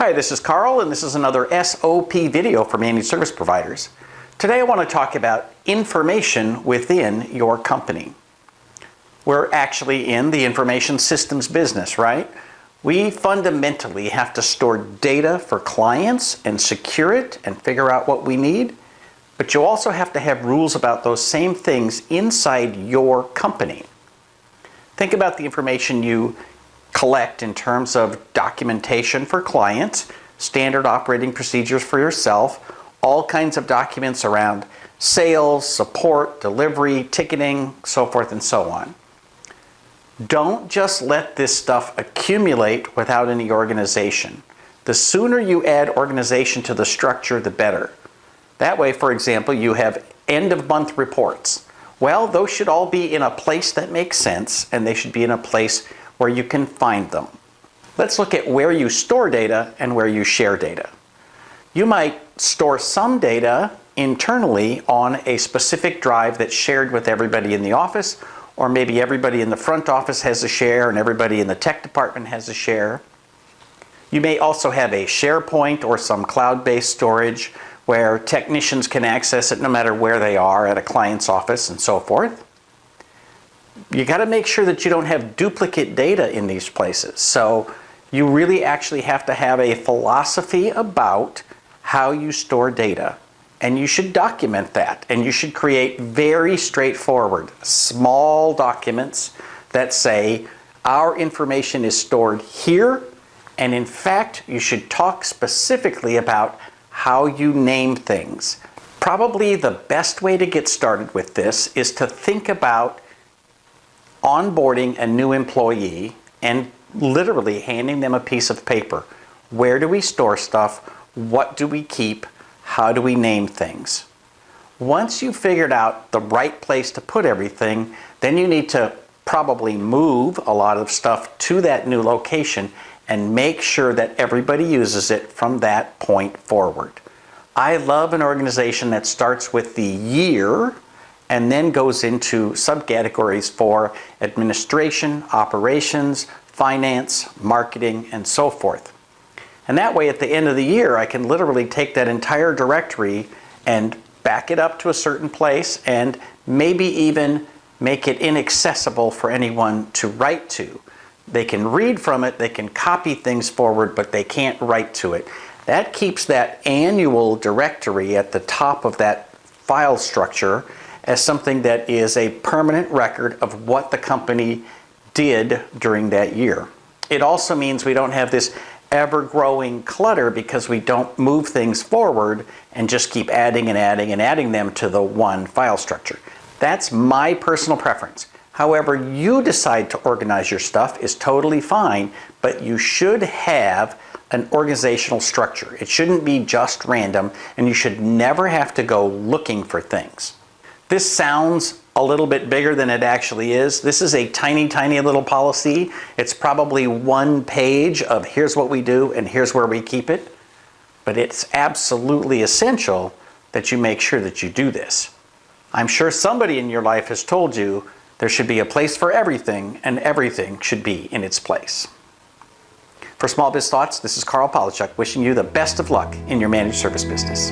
Hi, this is Carl, and this is another SOP video for managed service providers. Today I want to talk about information within your company. We're actually in the information systems business, right? We fundamentally have to store data for clients and secure it and figure out what we need, but you also have to have rules about those same things inside your company. Think about the information you collect in terms of documentation for clients, standard operating procedures for yourself, all kinds of documents around sales, support, delivery, ticketing, so forth and so on. Don't just let this stuff accumulate without any organization. The sooner you add organization to the structure, the better. That way, for example, you have end-of-month reports. Well, those should all be in a place that makes sense, and they should be in a place where you can find them. Let's look at where you store data and where you share data. You might store some data internally on a specific drive that's shared with everybody in the office, or maybe everybody in the front office has a share and everybody in the tech department has a share. You may also have a SharePoint or some cloud-based storage where technicians can access it no matter where they are at a client's office and so forth. You got to make sure that you don't have duplicate data in these places. So you really actually have to have a philosophy about how you store data. And you should document that. And you should create very straightforward, small documents that say, our information is stored here. And in fact, you should talk specifically about how you name things. Probably the best way to get started with this is to think about onboarding a new employee and literally handing them a piece of paper. Where do we store stuff? What do we keep? How do we name things? Once you've figured out the right place to put everything, then you need to probably move a lot of stuff to that new location and make sure that everybody uses it from that point forward. I love an organization that starts with the year and then goes into subcategories for administration, operations, finance, marketing, and so forth. And that way, at the end of the year, I can literally take that entire directory and back it up to a certain place and maybe even make it inaccessible for anyone to write to. They can read from it, they can copy things forward, but they can't write to it. That keeps that annual directory at the top of that file structure as something that is a permanent record of what the company did during that year. It also means we don't have this ever-growing clutter because we don't move things forward and just keep adding and adding and adding them to the one file structure. That's my personal preference. However you decide to organize your stuff is totally fine, but you should have an organizational structure. It shouldn't be just random, and you should never have to go looking for things. This sounds a little bit bigger than it actually is. This is a tiny, tiny little policy. It's probably one page of here's what we do and here's where we keep it. But it's absolutely essential that you make sure that you do this. I'm sure somebody in your life has told you there should be a place for everything and everything should be in its place. For Small Biz Thoughts, this is Carl Polachuk wishing you the best of luck in your managed service business.